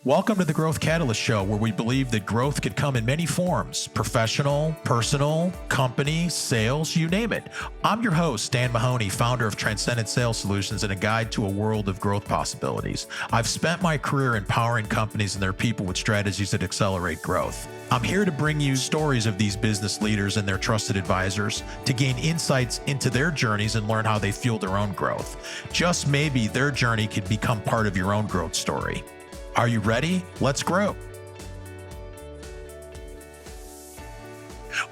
Welcome to the Growth Catalyst Show, where we believe that growth could come in many forms: professional, personal, company, sales, you name it. I'm your host, Dan Mahoney, founder of Transcendent Sales Solutions and a guide to a world of growth possibilities. I've spent my career empowering companies and their people with strategies that accelerate growth. I'm here to bring you stories of these business leaders and their trusted advisors to gain insights into their journeys and learn how they fuel their own growth. Just maybe their journey could become part of your own growth story. Are you ready? Let's grow.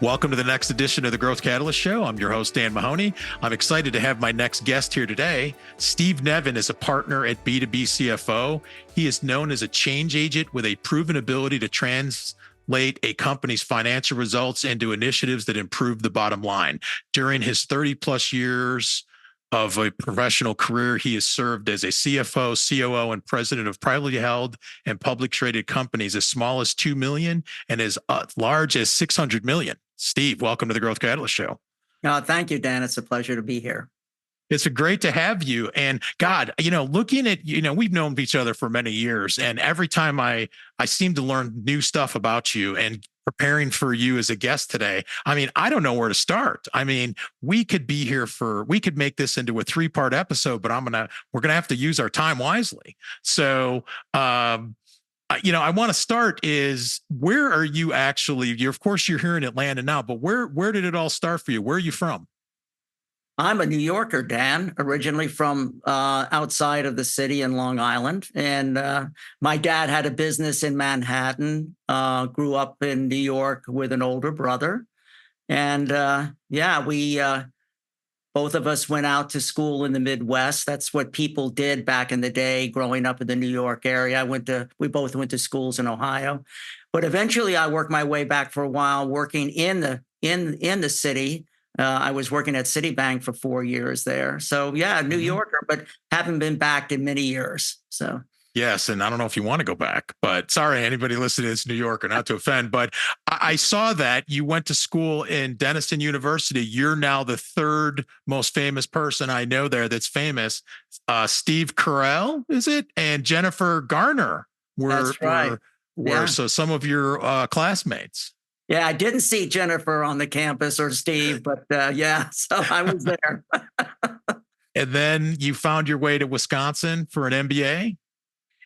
Welcome to the next edition of the Growth Catalyst Show. I'm your host, Dan Mahoney. I'm excited to have my next guest here today. Steve Nevin is a partner at B2B CFO. He is known as a change agent with a proven ability to translate a company's financial results into initiatives that improve the bottom line. During his 30 plus years of a professional career, he has served as a CFO, COO, and president of privately held and public traded companies as small as 2 million and as large as 600 million. Steve, welcome to the Growth Catalyst Show. Thank you, Dan. It's a pleasure to be here. It's great to have you. And God, looking at, we've known each other for many years, and every time I seem to learn new stuff about you, and preparing for you as a guest today, I don't know where to start. We could be here we could make this into a 3-part episode, but we're going to have to use our time wisely. So, I want to start is, where are you actually? Of course, you're here in Atlanta now, but where did it all start for you? Where are you from? I'm a New Yorker, Dan, originally from outside of the city in Long Island. And my dad had a business in Manhattan, grew up in New York with an older brother. And we both of us went out to school in the Midwest. That's what people did back in the day, growing up in the New York area. We both went to schools in Ohio. But eventually I worked my way back for a while, working in the city. I was working at Citibank for 4 years there. So New Yorker, but haven't been back in many years. So yes, and I don't know if you want to go back, but sorry, anybody listening is New Yorker, not to offend, but I saw that you went to school in Denison University. You're now the third most famous person I know there that's famous. Steve Carell, is it? And Jennifer Garner that's right. were so some of your classmates. Yeah, I didn't see Jennifer on the campus or Steve, but so I was there. And then you found your way to Wisconsin for an MBA?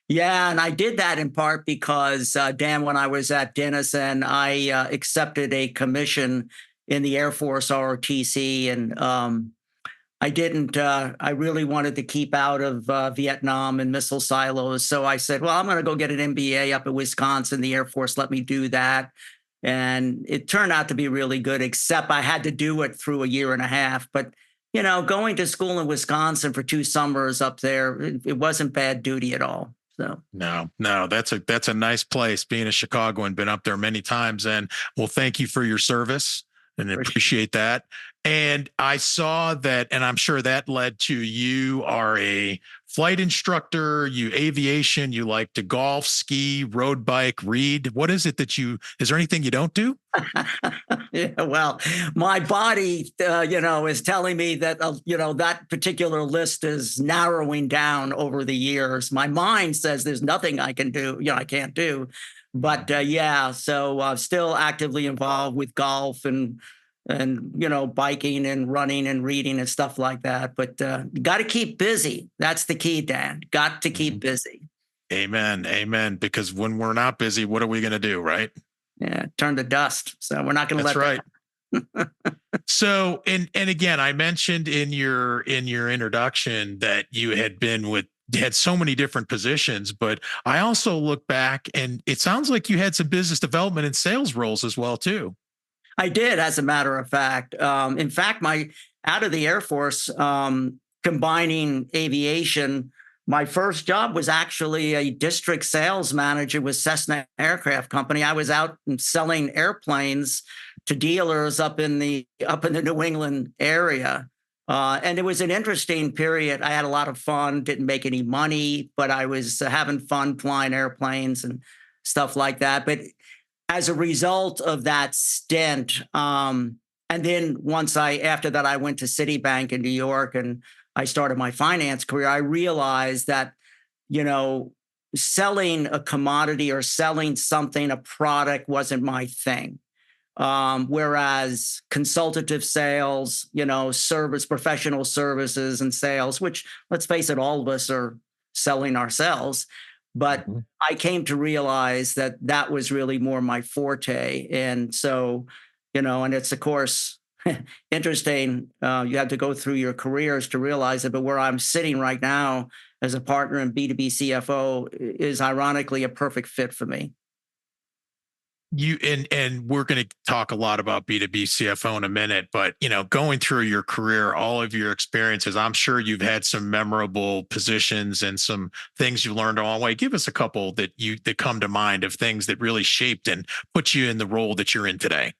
Yeah, and I did that in part because, Dan, when I was at Denison, I accepted a commission in the Air Force ROTC, and I really wanted to keep out of Vietnam and missile silos. So I said, well, I'm going to go get an MBA up in Wisconsin. The Air Force let me do that. And it turned out to be really good, except I had to do it through a year and a half. But, going to school in Wisconsin for 2 summers up there, it wasn't bad duty at all. So no, that's a nice place. Being a Chicagoan, been up there many times, and well, thank you for your service and appreciate that. And I saw that, and I'm sure that led to you are a flight instructor, you aviation, you like to golf, ski, road bike, read. What is it is there anything you don't do? Yeah, well, my body, is telling me that, that particular list is narrowing down over the years. My mind says there's nothing I can do, I can't do. But so still actively involved with golf and biking and running and reading and stuff like that. But got to keep busy. That's the key, Dan. Got to keep busy. Amen. Because when we're not busy, what are we going to do, right? Yeah, turn to dust. So we're not going to let that. That's right. So, and again, I mentioned in your introduction that you had so many different positions, but I also look back and it sounds like you had some business development and sales roles as well, too. I did, as a matter of fact. In fact, out of the Air Force, combining aviation, my first job was actually a district sales manager with Cessna Aircraft Company. I was out selling airplanes to dealers up in the New England area. And it was an interesting period. I had a lot of fun, didn't make any money, but I was having fun flying airplanes and stuff like that. But as a result of that stint, and then after that, I went to Citibank in New York and I started my finance career. I realized that, selling a commodity or selling something, a product wasn't my thing. Whereas consultative sales, service, professional services and sales, which let's face it, all of us are selling ourselves. But Mhm. I came to realize that that was really more my forte. And so, and it's of course interesting. You have to go through your careers to realize it. But where I'm sitting right now as a partner in B2B CFO is ironically a perfect fit for me. And we're going to talk a lot about B2B CFO in a minute, but going through your career, all of your experiences, I'm sure you've had some memorable positions and some things you learned along the way. Give us a couple that come to mind of things that really shaped and put you in the role that you're in today.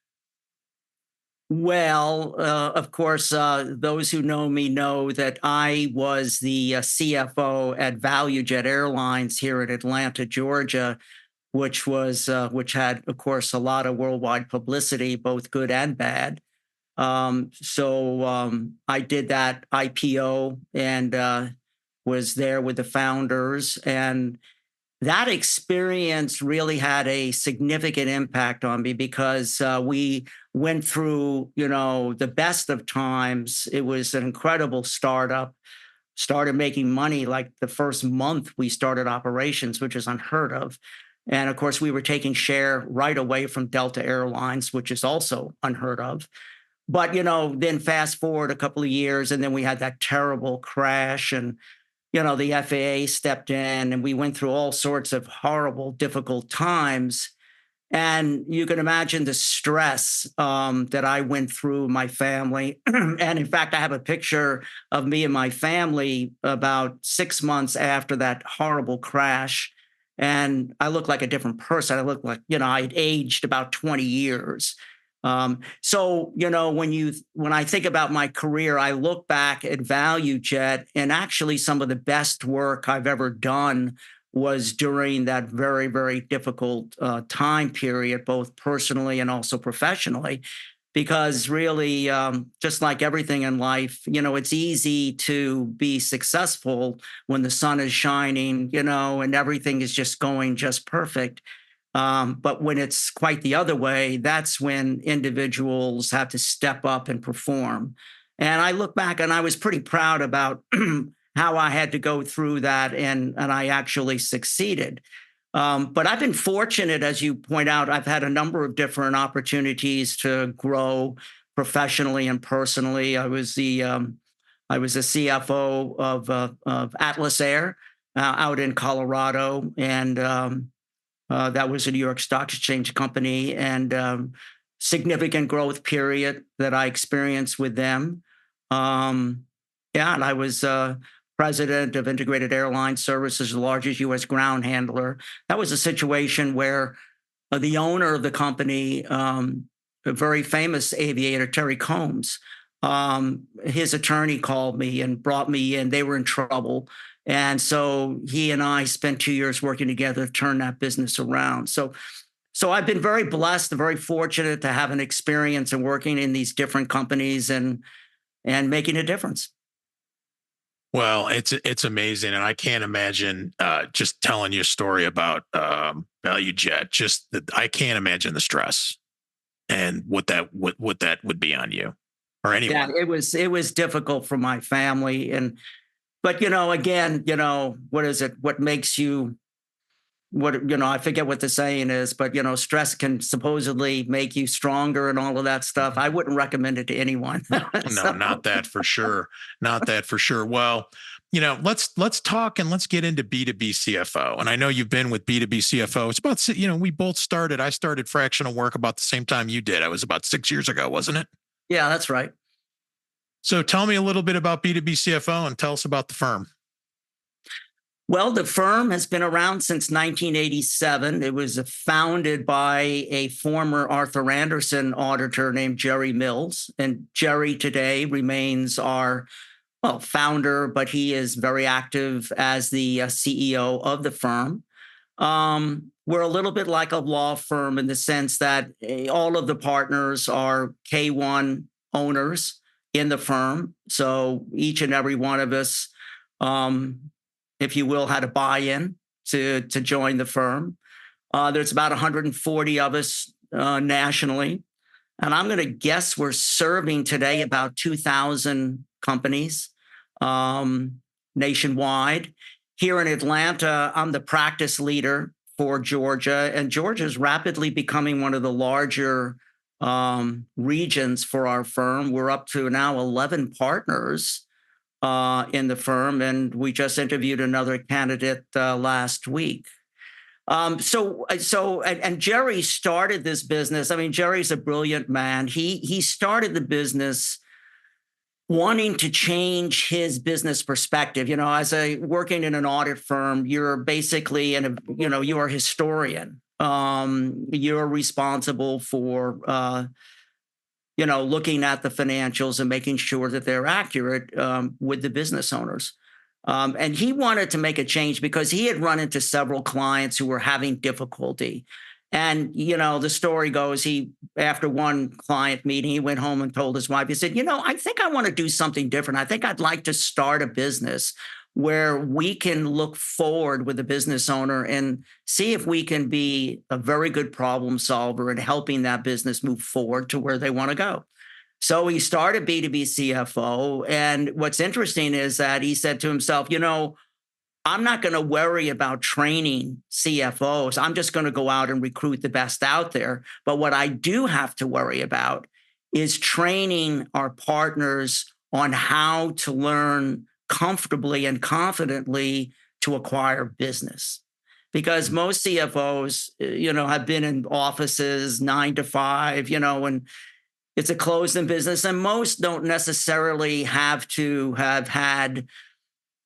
Well, of course, those who know me know that I was the CFO at ValueJet Airlines here in Atlanta, Georgia, which had, of course, a lot of worldwide publicity, both good and bad. I did that IPO and was there with the founders, and that experience really had a significant impact on me because we went through, the best of times. It was an incredible startup. Started making money like the first month we started operations, which is unheard of. And of course, we were taking share right away from Delta Airlines, which is also unheard of. But then fast forward a couple of years, and then we had that terrible crash, and the FAA stepped in, and we went through all sorts of horrible, difficult times. And you can imagine the stress that I went through my family. And in fact, I have a picture of me and my family about 6 months after that horrible crash. And I look like a different person. I look like, I'd aged about 20 years. When I think about my career, I look back at ValueJet, and actually some of the best work I've ever done was during that very, very difficult time period, both personally and also professionally. Because really, just like everything in life, it's easy to be successful when the sun is shining, and everything is just going just perfect. But when it's quite the other way, that's when individuals have to step up and perform. And I look back and I was pretty proud about how I had to go through that, and I actually succeeded. But I've been fortunate, as you point out, I've had a number of different opportunities to grow professionally and personally. I was a CFO of Atlas Air out in Colorado, and that was a New York Stock Exchange company, and significant growth period that I experienced with them. Yeah, and I was president of Integrated Airline Services, the largest U.S. ground handler. That was a situation where the owner of the company, a very famous aviator, Terry Combs, his attorney called me and brought me in. They were in trouble. And so he and I spent 2 years working together to turn that business around. So I've been very blessed and very fortunate to have an experience in working in these different companies and making a difference. Well, it's amazing, and I can't imagine just telling you a story about ValueJet. I can't imagine the stress and what that would be on you or Yeah, anyone. it was difficult for my family, but again, what is it? What makes you what I forget what the saying is, but stress can supposedly make you stronger and all of that stuff. I wouldn't recommend it to anyone. No, So not that for sure. Not that for sure. Well, let's talk and let's get into B2B CFO. And I know you've been with B2B CFO. It's about, we both started. I started fractional work about the same time you did. I was about 6 years ago, wasn't it? yeah, that's right. So tell me a little bit about B2B CFO and tell us about the firm. Well, the firm has been around since 1987. It was founded by a former Arthur Anderson auditor named Jerry Mills. And Jerry today remains our founder, but he is very active as the CEO of the firm. We're a little bit like a law firm in the sense that all of the partners are K1 owners in the firm. So each and every one of us, if you will, had a buy-in. to join the firm. There's about 140 of us nationally. And I'm going to guess we're serving today about 2,000 companies nationwide. Here in Atlanta, I'm the practice leader for Georgia, and Georgia is rapidly becoming one of the larger regions for our firm. We're up to now 11 partners in the firm, and we just interviewed another candidate last week. And Jerry started this business. I mean, Jerry's a brilliant man. He started the business wanting to change his business perspective. You know, working in an audit firm, you're basically you are a historian. You're responsible for looking at the financials and making sure that they're accurate with the business owners. And he wanted to make a change because he had run into several clients who were having difficulty. And, the story goes, after one client meeting, he went home and told his wife, he said, I think I want to do something different. I think I'd like to start a business where we can look forward with the business owner and see if we can be a very good problem solver in helping that business move forward to where they want to go. So he started B2B CFO. And what's interesting is that he said to himself, I'm not going to worry about training CFOs. I'm just going to go out and recruit the best out there. But what I do have to worry about is training our partners on how to learn comfortably and confidently to acquire business. Because most CFOs, have been in offices 9 to 5, and it's a closed-in business. And most don't necessarily have to have had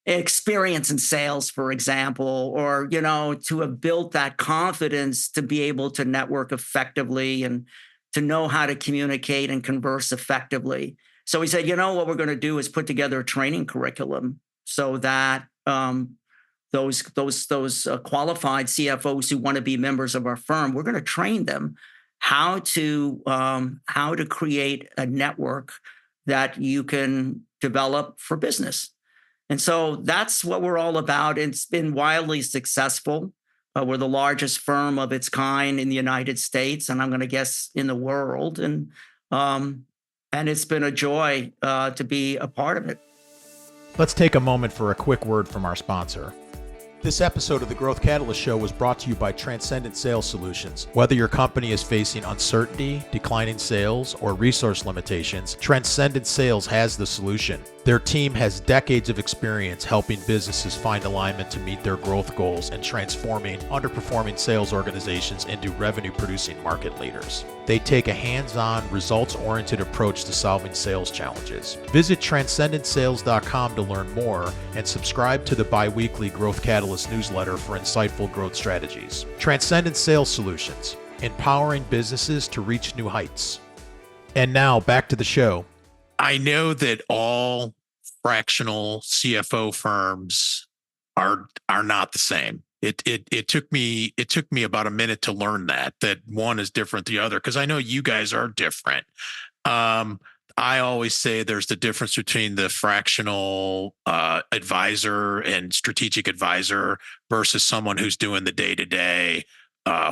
experience in sales, for example, or, to have built that confidence to be able to network effectively and to know how to communicate and converse effectively. So he said, what we're going to do is put together a training curriculum so that those qualified CFOs who want to be members of our firm, we're going to train them how to create a network that you can develop for business. And so that's what we're all about. It's been wildly successful. We're the largest firm of its kind in the United States, and I'm going to guess in the world. And it's been a joy to be a part of it. Let's take a moment for a quick word from our sponsor. This episode of the Growth Catalyst Show was brought to you by Transcendent Sales Solutions. Whether your company is facing uncertainty, declining sales, or resource limitations, Transcendent Sales has the solution. Their team has decades of experience helping businesses find alignment to meet their growth goals and transforming underperforming sales organizations into revenue-producing market leaders. They take a hands-on, results-oriented approach to solving sales challenges. Visit transcendentsales.com to learn more and subscribe to the bi-weekly Growth Catalyst newsletter for insightful growth strategies. Transcendent Sales Solutions, empowering businesses to reach new heights. And now back to the show. I know that all fractional CFO firms are not the same. It took me about a minute to learn that one is different than the other, because I know you guys are different. I always say there's the difference between the fractional advisor and strategic advisor versus someone who's doing the day-to-day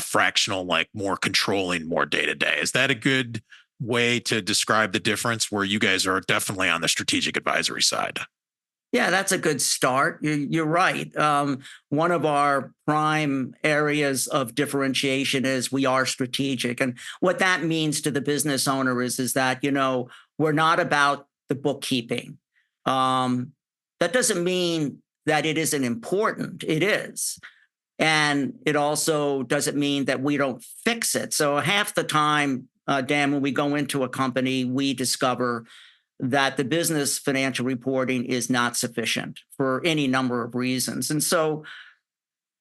fractional, like more controlling, more day-to-day. Is that a good way to describe the difference, where you guys are definitely on the strategic advisory side? Yeah, that's a good start. You're right. One of our prime areas of differentiation is we are strategic. And what that means to the business owner is that, we're not about the bookkeeping. That doesn't mean that it isn't important. It is. And it also doesn't mean that we don't fix it. So half the time, Dan, when we go into a company, we discover that the business financial reporting is not sufficient for any number of reasons. And so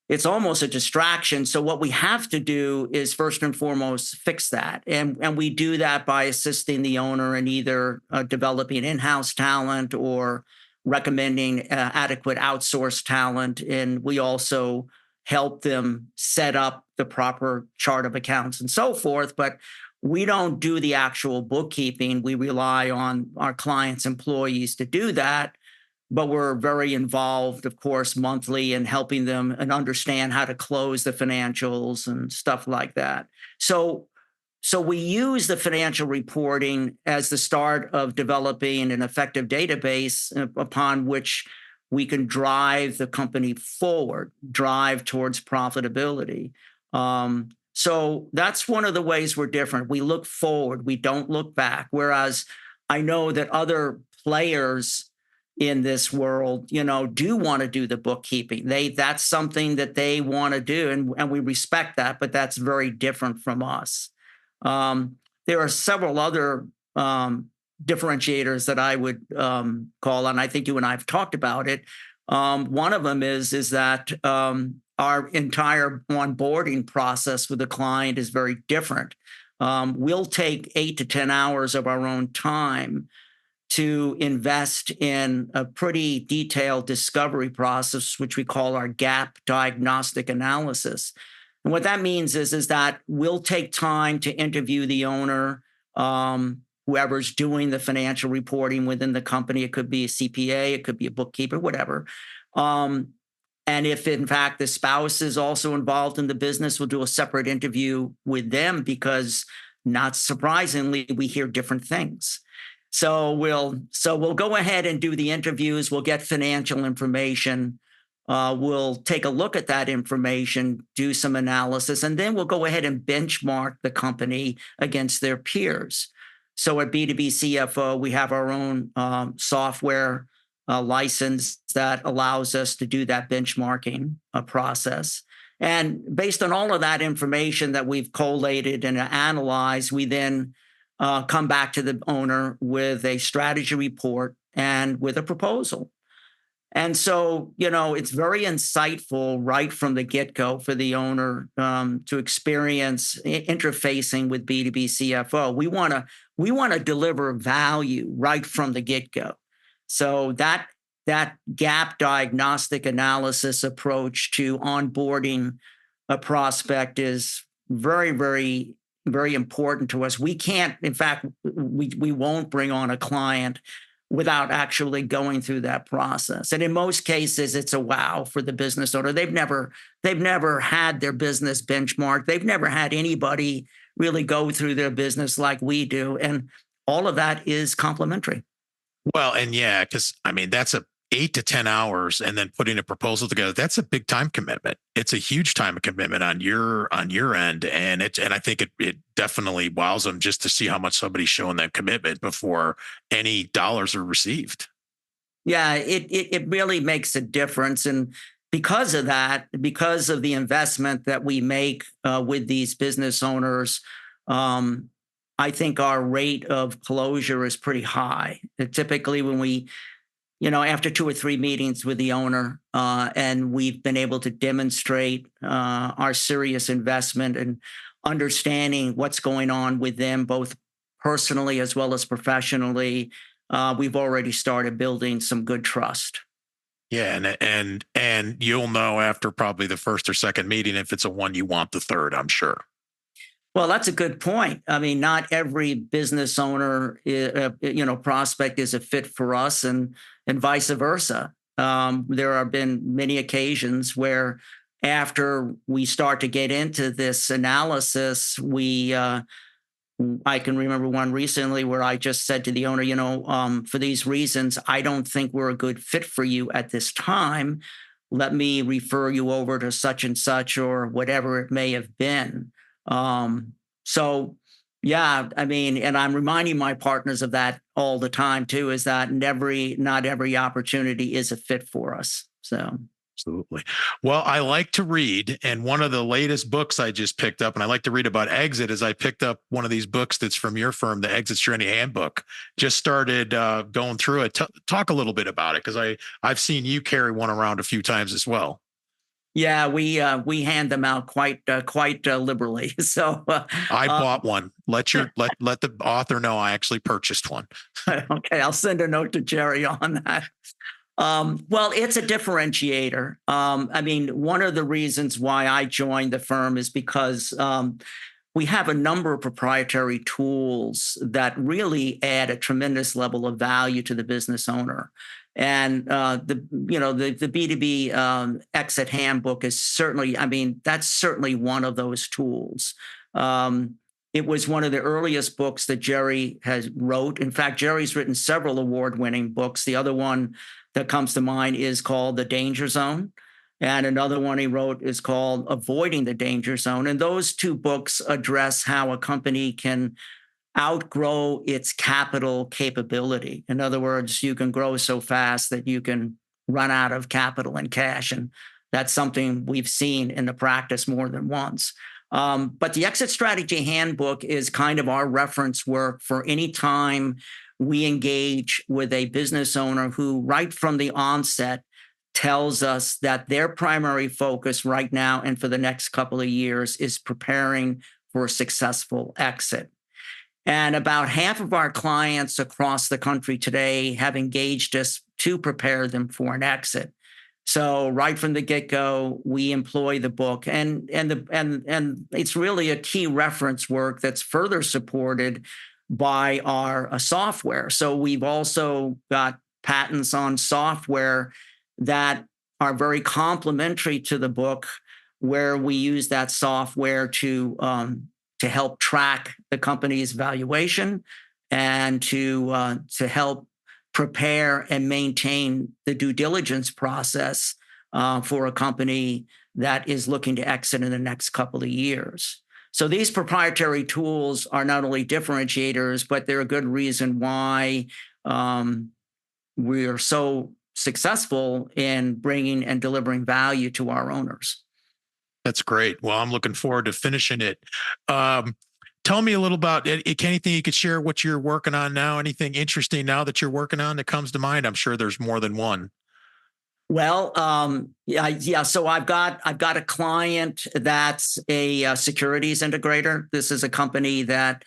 it's almost a distraction. So what we have to do is first and foremost fix that. And we do that by assisting the owner in either developing in-house talent or recommending adequate outsourced talent. And we also help them set up the proper chart of accounts and so forth. But we don't do the actual bookkeeping. We rely on our clients' employees to do that. but we're very involved, of course, monthly in helping them and understand how to close the financials and stuff like that. So we use the financial reporting as the start of developing an effective database upon which we can drive the company forward, drive towards profitability. So that's one of the ways we're different. We look forward, we don't look back. Whereas I know that other players in this world, do want to do the bookkeeping. That's something that they want to do, and we respect that, but that's very different from us. There are several other differentiators that I would call on. I think you and I have talked about it. One of them is that our entire onboarding process with the client is very different. We'll take 8 to 10 hours of our own time to invest in a pretty detailed discovery process, which we call our gap diagnostic analysis. And what that means is that we'll take time to interview the owner, whoever's doing the financial reporting within the company. It could be a CPA, it could be a bookkeeper, whatever. And if, in fact, the spouse is also involved in the business, we'll do a separate interview with them because, not surprisingly, we hear different things. So we'll go ahead and do the interviews. We'll get financial information. We'll take a look at that information, do some analysis, and then we'll go ahead and benchmark the company against their peers. So at B2B CFO, we have our own software license that allows us to do that benchmarking process. And based on all of that information that we've collated and analyzed, we then come back to the owner with a strategy report and with a proposal. And so, it's very insightful right from the get-go for the owner to experience interfacing with B2B CFO. We want to deliver value right from the get-go. So that gap diagnostic analysis approach to onboarding a prospect is very, very, very important to us. We can't, in fact, we won't bring on a client without actually going through that process. And in most cases, it's a wow for the business owner. They've never had their business benchmarked. They've never had anybody really go through their business like we do. And all of that is complimentary. Well, and yeah, because that's a 8 to 10 hours, and then putting a proposal together. That's a big time commitment. It's a huge time commitment on your end, and I think it definitely wows them just to see how much somebody's showing that commitment before any dollars are received. Yeah, it really makes a difference, and because of that, because of the investment that we make with these business owners, I think our rate of closure is pretty high. Typically, when we after 2 or 3 meetings with the owner, and we've been able to demonstrate our serious investment and understanding what's going on with them, both personally as well as professionally, we've already started building some good trust. Yeah, and you'll know after probably the first or second meeting if it's a one you want the third, I'm sure. Well, that's a good point. Not every business owner, prospect is a fit for us, and vice versa. There have been many occasions where, after we start to get into this analysis, I can remember one recently where I just said to the owner, for these reasons, I don't think we're a good fit for you at this time. Let me refer you over to such and such, or whatever it may have been. So yeah, and I'm reminding my partners of that all the time too, is that not every opportunity is a fit for us. So. Absolutely. Well, I like to read, and one of the latest books I just picked up, and I like to read about exit, is I picked up one of these books that's from your firm, the Exit Journey Handbook. Just started going through it. Talk a little bit about it, because I've seen you carry one around a few times as well. Yeah, we hand them out quite liberally. So I bought one. Let the author know I actually purchased one. Okay, I'll send a note to Jerry on that. Well, it's a differentiator. One of the reasons why I joined the firm is because we have a number of proprietary tools that really add a tremendous level of value to the business owner. And the B2B exit handbook is certainly, I mean, that's certainly one of those tools. It was one of the earliest books that Jerry has wrote. In fact, Jerry's written several award-winning books. The other one that comes to mind is called The Danger Zone. And another one he wrote is called Avoiding the Danger Zone. And those two books address how a company can outgrow its capital capability. In other words, you can grow so fast that you can run out of capital and cash. And that's something we've seen in the practice more than once. But the exit strategy handbook is kind of our reference work for any time we engage with a business owner who, right from the onset, tells us that their primary focus right now and for the next couple of years is preparing for a successful exit. And about half of our clients across the country today have engaged us to prepare them for an exit. So right from the get-go, we employ the book, and it's really a key reference work that's further supported by our software. So we've also got patents on software that are very complementary to the book, where we use that software to help track the company's valuation and to help prepare and maintain the due diligence process for a company that is looking to exit in the next couple of years. So these proprietary tools are not only differentiators, but they're a good reason why we are so successful in bringing and delivering value to our owners. That's great. Well, I'm looking forward to finishing it. Tell me a little about anything you could share what you're working on now, anything interesting now that you're working on that comes to mind. I'm sure there's more than one. Well, yeah. So I've got a client that's a securities integrator. This is a company that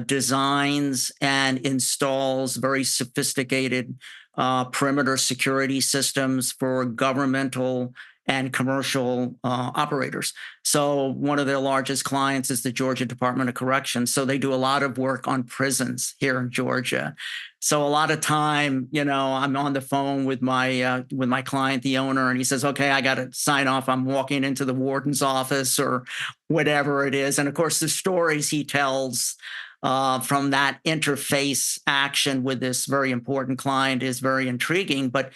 designs and installs very sophisticated perimeter security systems for governmental and commercial operators. So one of their largest clients is the Georgia Department of Corrections. So they do a lot of work on prisons here in Georgia. So a lot of time, I'm on the phone with my client, the owner, and he says, "Okay, I got to sign off. I'm walking into the warden's office," or whatever it is. And of course, the stories he tells from that interface action with this very important client is very intriguing. But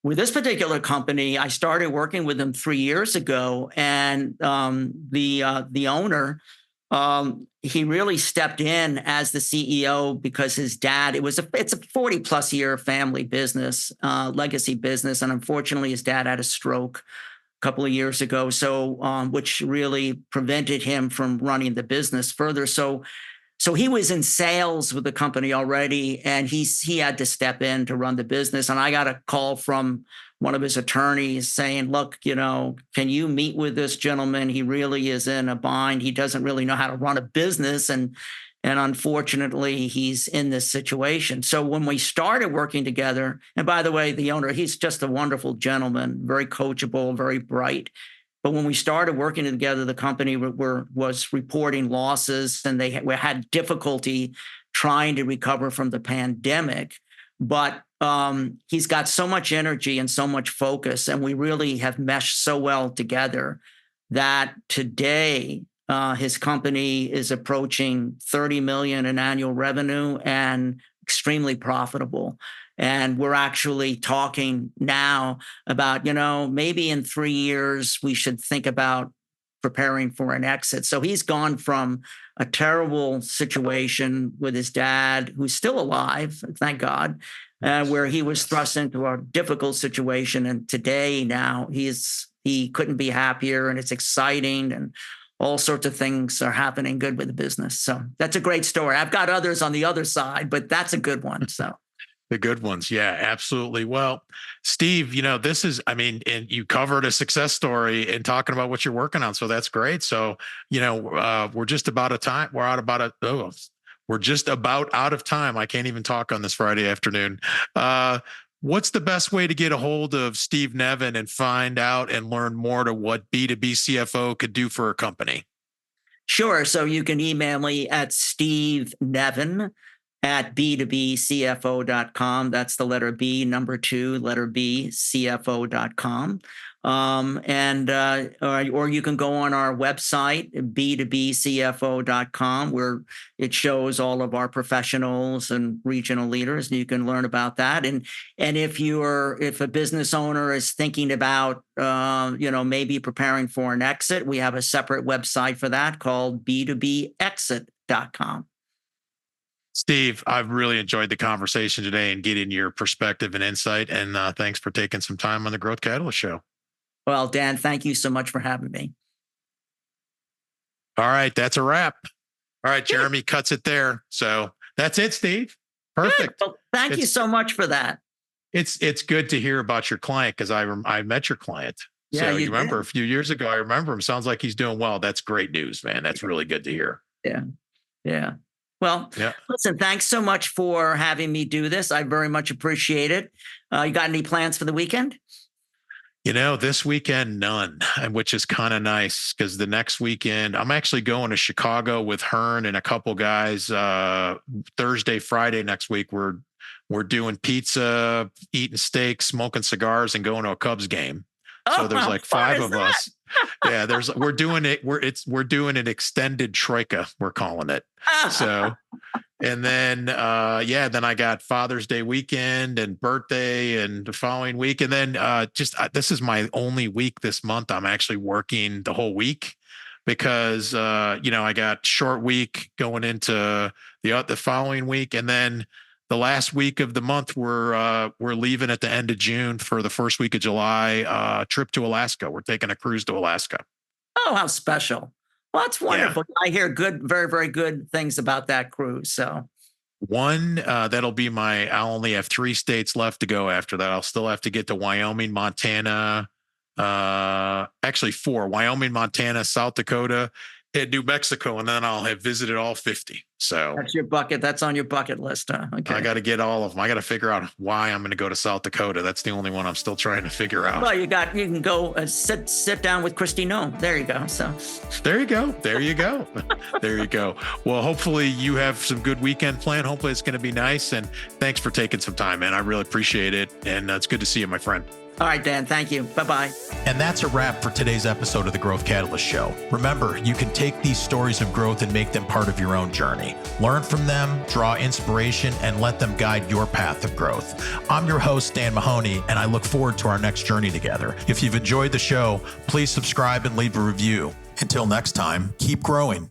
with this particular company, I started working with them 3 years ago, and the owner, he really stepped in as the CEO because his dad. It's a 40+ year family business, legacy business, and unfortunately, his dad had a stroke a couple of years ago, so which really prevented him from running the business further. So he was in sales with the company already, and he had to step in to run the business. And I got a call from one of his attorneys saying, "Look, can you meet with this gentleman? He really is in a bind. He doesn't really know how to run a business, and unfortunately, he's in this situation." So when we started working together, and by the way, the owner, he's just a wonderful gentleman, very coachable, very bright. But when we started working together, the company was reporting losses, and they had difficulty trying to recover from the pandemic. But he's got so much energy and so much focus, and we really have meshed so well together that today his company is approaching 30 million in annual revenue and extremely profitable. And we're actually talking now about, maybe in 3 years, we should think about preparing for an exit. So he's gone from a terrible situation with his dad, who's still alive, thank God, where he was thrust into a difficult situation. And today now he couldn't be happier, and it's exciting, and all sorts of things are happening good with the business. So that's a great story. I've got others on the other side, but that's a good one. So. The good ones. Yeah, absolutely. Well, Steve, this is, and you covered a success story in talking about what you're working on. So that's great. So, we're just about a time. We're just about out of time. I can't even talk on this Friday afternoon. What's the best way to get a hold of Steve Nevin and find out and learn more to what B2B CFO could do for a company? Sure. So you can email me at Steve Nevin at B2BCFO.com. That's the letter B, number 2, letter B, CFO.com. Or you can go on our website, B2BCFO.com, where it shows all of our professionals and regional leaders, and you can learn about that. And if a business owner is thinking about, maybe preparing for an exit, we have a separate website for that called B2BExit.com. Steve, I've really enjoyed the conversation today and getting your perspective and insight. And thanks for taking some time on the Growth Catalyst Show. Well, Dan, thank you so much for having me. All right, that's a wrap. All right, Jeremy cuts it there. So that's it, Steve. Perfect. Well, thank you so much for that. It's good to hear about your client because I met your client. Yeah, so you remember a few years ago. I remember him. Sounds like he's doing well. That's great news, man. That's really good to hear. Yeah. Well, listen, thanks so much for having me do this. I very much appreciate it. You got any plans for the weekend? This weekend, none, which is kind of nice because the next weekend I'm actually going to Chicago with Hearn and a couple guys. Thursday, Friday next week, we're doing pizza, eating steak, smoking cigars, and going to a Cubs game. So there's like 5 of us. Yeah, we're doing it. We're doing an extended troika, we're calling it. So, and then then I got Father's Day weekend and birthday and the following week, and then this is my only week this month. I'm actually working the whole week because I got short week going into the following week, and then the last week of the month we're leaving at the end of June for the first week of July. Trip to Alaska. We're taking a cruise to Alaska. Oh, how special! Well, that's wonderful. Yeah. I hear very, very good things about that cruise. So that'll be I'll only have 3 states left to go after that. I'll still have to get to Wyoming, Montana, actually 4, Wyoming, Montana, South Dakota, and New Mexico. And then I'll have visited all 50. So that's on your bucket list. Huh? Okay. I got to get all of them. I got to figure out why I'm going to go to South Dakota. That's the only one I'm still trying to figure out. Well, you can go sit down with Christy Nome. There you go. So there you go. There you go. There you go. Well, hopefully you have some good weekend plan. Hopefully it's going to be nice. And thanks for taking some time, man. I really appreciate it. And it's good to see you, my friend. All right, Dan. Thank you. Bye-bye. And that's a wrap for today's episode of the Growth Catalyst Show. Remember, you can take these stories of growth and make them part of your own journey. Learn from them, draw inspiration, and let them guide your path of growth. I'm your host, Dan Mahoney, and I look forward to our next journey together. If you've enjoyed the show, please subscribe and leave a review. Until next time, keep growing.